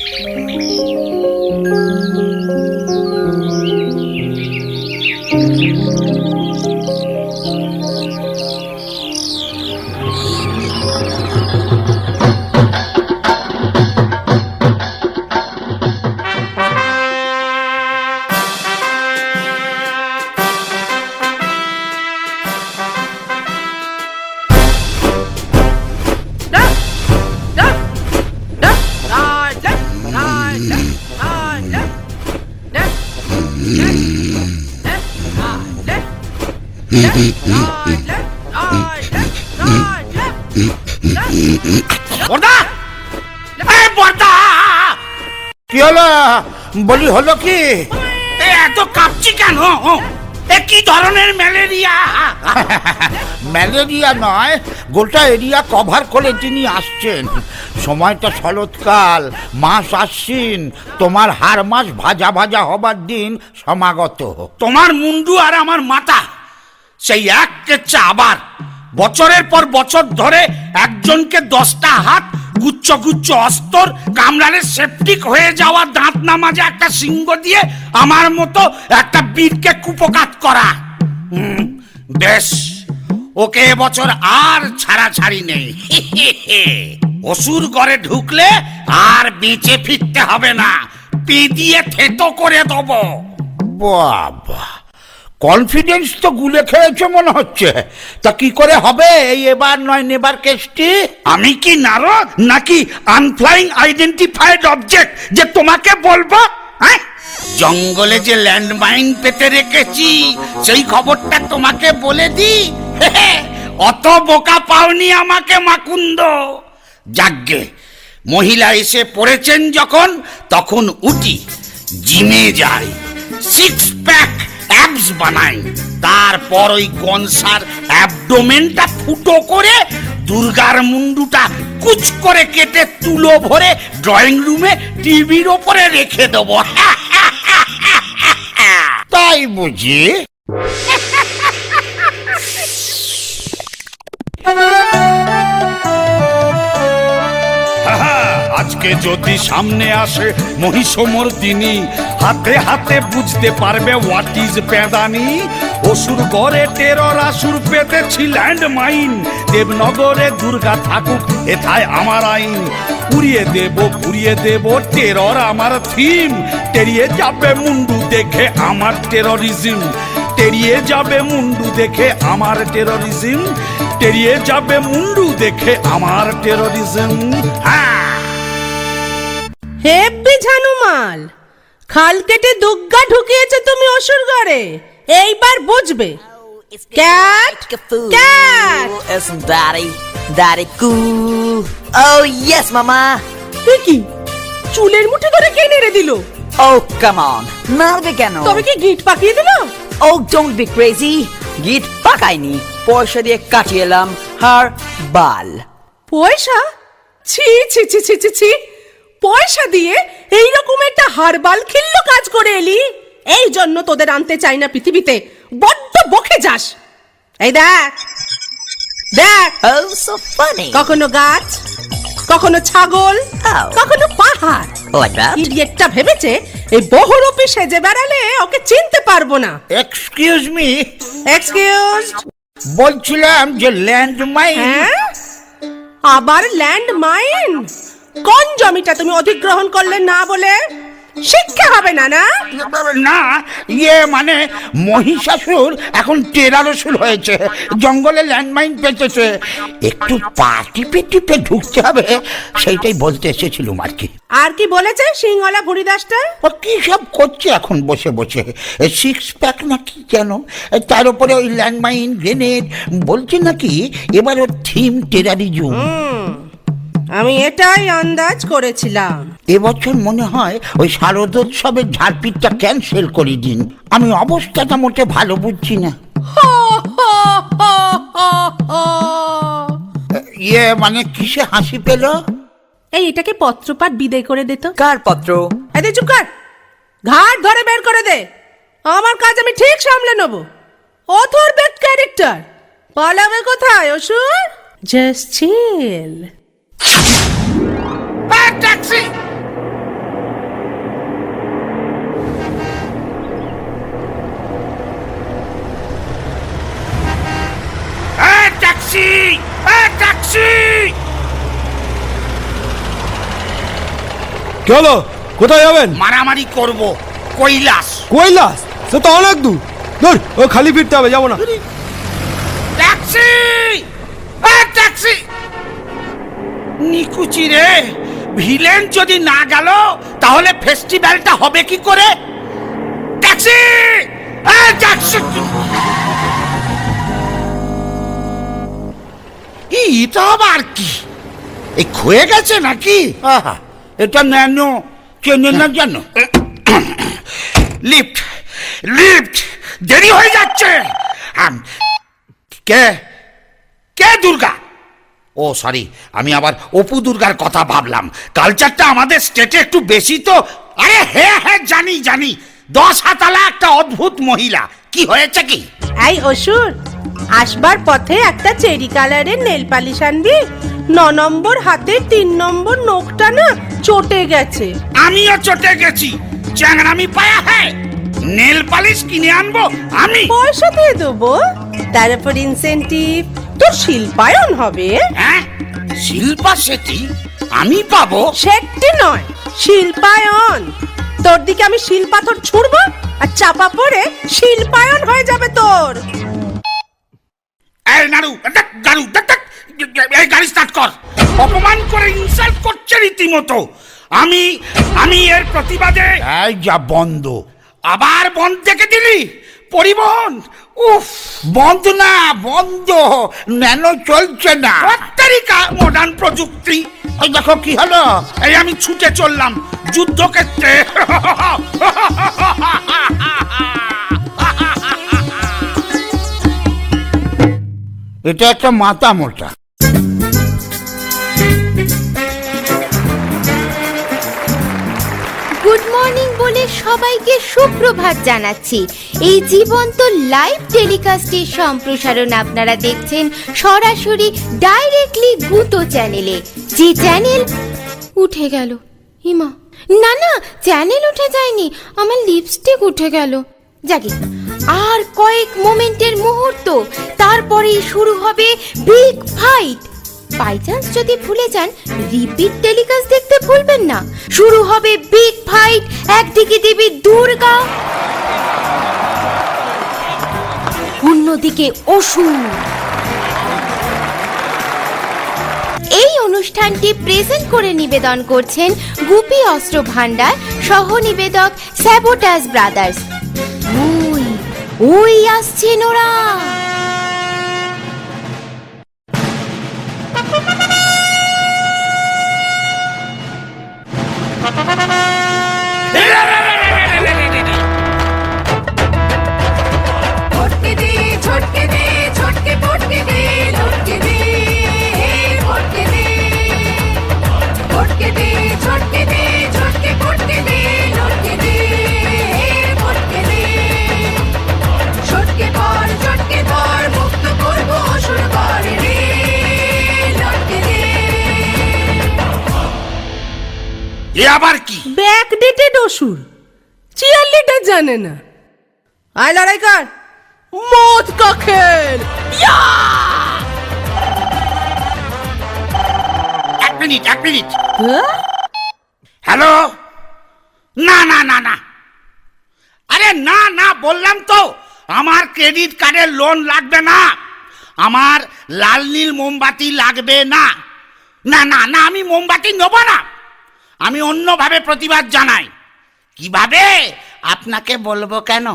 কি হলো বলি, হলো কি? এত কাঁপছি কেন? কি ধরনের ম্যালেরিয়া? ম্যালেরিয়া নয়, গোটা এরিয়া কভার করে তিনি আসছেন। সময়টা শরৎকাল, মাস আশ্বিন, তোমার হাড় মাস ভাজা ভাজা হবার দিন সমাগত। তোমার মুন্ডু আর আমার মাথা সেই এক কেচ্ছা। আবার বছরের পর বছর ধরে একজনকে 10টা হাত, গুচ্ছ গুচ্ছ অস্তর, কামড়ালে সেপটিক হয়ে যাওয়া দাঁত না মাজা একটা সিংহ দিয়ে আমার মতো একটা বীরকে কুপকাত করা। বেশ, ওকে এবছর আর ছাড়াছাড়ি নেই। অসুর ঘরে ঢুকলে আর বেঁচে ফিরতে হবে না, পি দিয়ে থেতো করে দেবো। বাবা, কনফিডেন্স তো গুলে খেয়েছে মনে হচ্ছে। তা কি করে হবে এই এবার নয় নেবার কেসটি? আমি কি নারদ নাকি আনফ্লাইং আইডেন্টিফাইড অবজেক্ট যে তোমাকে বলবো? হ্যাঁ, জঙ্গলে যে ল্যান্ডমাইন পেতে রেখেছি সেই খবরটা তোমাকে বলে দি। অত বোকা পাওনি আমাকে মাকুন্দ। যাগ্গে, মহিলা এসে পড়েছেন যখন, তখন উঠি, জিমে যাই, 6 প্যাক অ্যাবস বানাই, তারপর ওই কনসার অ্যাবডোমেনটা ফুটো করে দুর্গার মুন্ডুটা কুচ করে কেটে তুলো ভরে ড্রয়িং রুমে টিভির ওপরে রেখে দেবো। তাই বুঝি? আজকে যদি সামনে আসে মহিষমর্দিনী, হাতে হাতে বুঝতে পারবে হোয়াট ইজ পেদানি। অসুর গড়ে টেরর আসুর পেতেছি ল্যান্ড মাইন, দেবনগরে দুর্গা থাকুক এথায় আমার আইন। পুড়িয়ে দেব টেরর আমার থিম, টেরিয়ে যাবে মুন্ডু দেখে আমার টেররিজম, টেরিয়ে যাবে মুন্ডু দেখে আমার টেররিজম, টেরিয়ে যাবে মুন্ডু দেখে আমার টেররিজম। হ্যাঁ, হেব্বি ঝানুমাল, খাল কেটে দুগ্গা ঢুকিয়েছে তুমি অসুর ঘরে, এইবার বুঝবে। Cat cat, Daddy cool. Oh yes, mama. কি চুলের মুঠি করে কে নেড়ে দিল? Oh come on, নাড়বে কেন? তবে কি গিট পাকিয়ে দিল? Oh don't be crazy. গিট পাকাইনি, পয়সা দিয়ে কাটিয়ে এলাম হার বাল। পয়সা? ছি ছি ছি ছি ছি ছি, পয়সা দিয়ে এইরকম একটা হারবাল খিল্ল কাজ করে এলি। এই জন্য তোদের আনতে চাই না পৃথিবীতে, বড্ড বকে যাস। এই দেখ দেখ, Oh so funny. কখনো গাছ, কখনো ছাগল, Oh. কখনো পাহাড়। Like that? ইডিয়েটটা ভেবেছে এই বহুরূপী সেজে বেড়ালে ওকে চিনতে পারবো না। Excuse me, excuse? বলছিলাম যে ল্যান্ডমাইন। হ্যাঁ, আবার ল্যান্ড মাইন? কোন জমিটা তুমি অধিগ্রহণ করলে না বলে? শিক্ষা হবে না না? না, ইয়ে মানে মহিষাসুর এখন টেরারসুর হয়েছে, জঙ্গলে ল্যান্ডমাইন পেতেছে, একটু পা টিপে টিপে ঢুকতে হবে, সেইটাই বলতে এসেছিলাম আর কি। আর কি বলেছে সিংহলা ভুড়িদাসটা? ও কি সব করছে এখন বসে বসে, 6 প্যাক নাকি যেন, তার উপরে ওই ল্যান্ডমাইন, গ্রেনেড, বলছে নাকি এবার ওর থিম টেরারিজম। আমি এটাই আন্দাজ করেছিলাম। এবছর মনে হয় ওই শারদোৎসবের ঝাড়পিটটা ক্যান্সেল করে দিন, আমি অবস্থাটা মোটে ভালো বুঝছি না। ইয়ে মানে কিসে হাসি পেল? এই এটাকে পত্রপাঠ বিদায় করে দে তো। কার পত্র? এই দে, চুপ কর, ঘাট ধরে বের করে দে। আমার কাজ আমি ঠিক সামলে নেব। অথর বেড ক্যারেক্টার পালাবে কোথায় অসুর? Just chill. Taxi taxi, taxi. কি হলো, কোথায় যাবেন? মারামারি করব, কৈলাস। কৈলাস? সে তো অনেক দূর। ধর, ও খালি ফিরতে হবে, যাবো না। Taxi, taxi. নিকুচি রে, ভিলেন যদি না গেল তাহলে ফেস্টিভ্যালটা হবে কি করে? Taxi, taxi. এটা আবার কি? এই ক্ষয়ে গেছে নাকি? আহা, এটা ন্যানো, চেনে না জানো? লিফট, লিফট, দেরি হয়ে যাচ্ছে। কে কে দুর্গা? ও সরি, আমি আবার অপু দুর্গার কথা ভাবলাম। কালচারটা আমাদের স্টেটে একটু বেশি তো। আরে হ্যাঁ হ্যাঁ, জানি জানি, 10 হাতালা একটা অদ্ভুত মহিলা। কি হয়েছে কি? এই অসুর, আসবার পথে একটা চেরি কালারের নেল পালিশ আনবি। 9 নম্বর হাতের 3 নম্বর নখটা না চটে গেছে। আমিও চটে গেছি। চ্যাংরামি পায়া হ্যাঁ, নেল পালিশ কিনে আনবো আমি। পয়সা দিয়ে দেবো, তার উপর ইনসেন্টিভ তোর শিল্পায়ন হবে। হ্যাঁ, শিল্পা শেঠি আমি পাবো? সেটি নয়, শিল্পায়ন। তোর দিকে আমি শিল পাথর ছুড়বো আর চাপা পড়ে শিল্পায়ন হয়ে যাবে তোর। এই নাড়ু, দেখ, গাড়ু, দেখ, দেখ, এই গাড়ি স্টার্ট কর। অপমান করে ইনসাল্ট করছে রীতিমতো। আমি এর প্রতিবাদে। এই যা বন্ধ। আবার বন্ধ থেকে দিলি পরিবহন? উফ, বন্ধ না, বন্ধ। ন্যানো চলছে না। তারিকা মডার্ন প্রযুক্তি। এই দেখো কি হলো। এই আমি ছুটে চললাম যুদ্ধক্ষেত্রে। এটা একটা মাথা মোটা। গুড মর্নিং বলে সবাইকে সুপ্রভাত জানাচ্ছি। এই জীবন্ত লাইভ টেলিকাস্টের সম্প্রসারণ আপনারা দেখছেন সরাসরি ডাইরেক্টলি গুতো চ্যানেলে। যে চ্যানেল উঠে গেল, হিমা না না, চ্যানেল উঠে যায়নি, আমার লিপস্টিক উঠে গেল। যাকে আর কয়েক মোমেন্টের মুহূর্ত, তারপরেই শুরু হবে বিগ ফাইট। বাই চান্স যদি ভুলে যান, রিপিট টেলিকাস্ট দেখতে ভুলবেন না। শুরু হবে বিগ ফাইট। একদিকে দেবী দুর্গা, অন্যদিকে অসুর। এই অনুষ্ঠানটি প্রেজেন্ট করে নিবেদন করছেন গুপি অস্ত্র ভান্ডার, সহ নিবেদক স্যাবোটাস ব্রাদার্স। ওই ওই আসছেন ওরা। छोटके दे छोटके दे छोटके पोटके दे लोटके दे पोटके दे छोटके दे छोटके दे छोटके पोटके दे लोटके दे पोटके दे छोटके पर मुक्त करबो असुर করে রে লোটকে দে। এ আবার কি? ব্যাকডেটেড অসুর, চিয়ারলিডার জানে না। আয় লড়াই কর, মদ কা খেল। এক মিনিট, এক মিনিট। হ্যাঁ? হ্যালো, না না না না, আরে না না বললাম তো, আমার ক্রেডিট কার্ডের লোন লাগবে না, আমার লাল নীল মোমবাতি লাগবে না। না না না, আমি মোমবাতি নেব না। আমি অন্যভাবে প্রতিবাদ জানাই। কিভাবে আপনাকে বলবো কেন?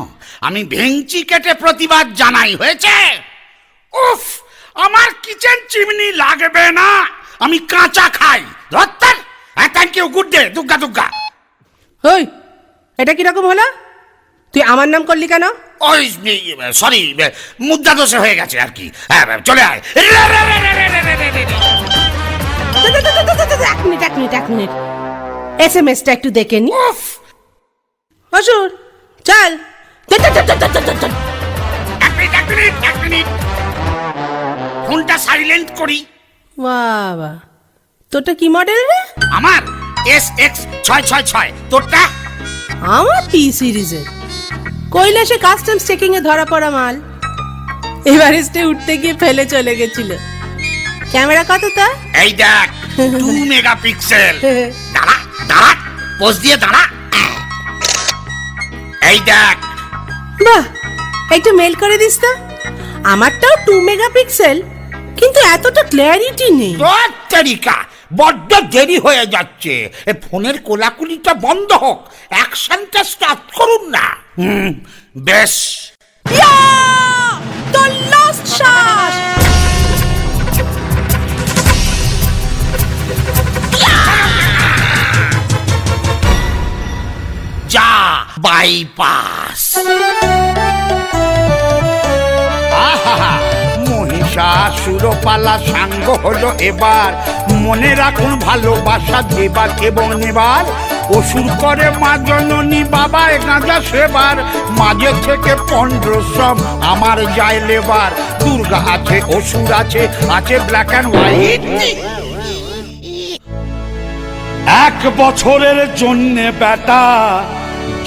আমি ভেঙচি কেটে প্রতিবাদ জানাই, হয়েছে? উফ, আমার কিচেন চিমনি লাগবে না, আমি কাঁচা খাই। ধর, thank you, good day, Durga Durga. ওই, এটা কিরকম হলো? তুই আমার নাম করলি কেন? ওই সরি, মুদ্রা দোষে হয়ে গেছে আর কি। হ্যাঁ, চলে আয়। এক মিনিট, SMS-টা একটু দেখে নি। অসুর চল। এক মিনিট, ফোনটা সাইলেন্ট করি। বাবা, তোরটা কি মডেল রে? আমার SX666। তোরটা? আমার P সিরিজের, কৈলাসে কাস্টমস চেকিং এ ধরা পড়া মাল। এভারেস্টে উঠতে গিয়ে ফেলে চলে গেছিল। ক্যামেরা কত তা? এই দেখ 2 মেগাপিক্সেল। দাঁড়া দাঁড়া, পোজ দিয়ে দাঁড়া। এই দেখ। বাহ, একটু মেল করে দিস তো। আমারটাও 2 মেগাপিক্সেল, কিন্তু এতটা ক্ল্যারিটি নেই। তোর তারিকা বড্ড দেরি হয়ে যাচ্ছে, এ ফোনের কোলাকুলিটা বন্ধ হোক, অ্যাকশনটা স্টার্ট করুন না। বেশ। The last shot. যা বাইপাস। আহা, মহিষাসুরপালা সাঙ্গ হলো এবার, মনে রাখুন ভালোবাসা দেবার এবং নেবার। অসুর করে মা জননী বাবায় গাঁজা সেবার, মাঝে থেকে 15 সব আমার যায় লেবার। দুর্গা আছে, অসুর আছে, আছে ব্ল্যাক অ্যান্ড হোয়াইট। 1 বছরের জন্যে বেটা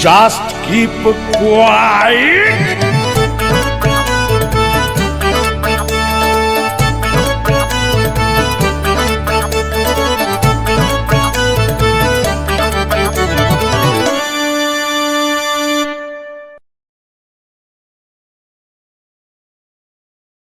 জাস্ট কিপ কোয়াইট।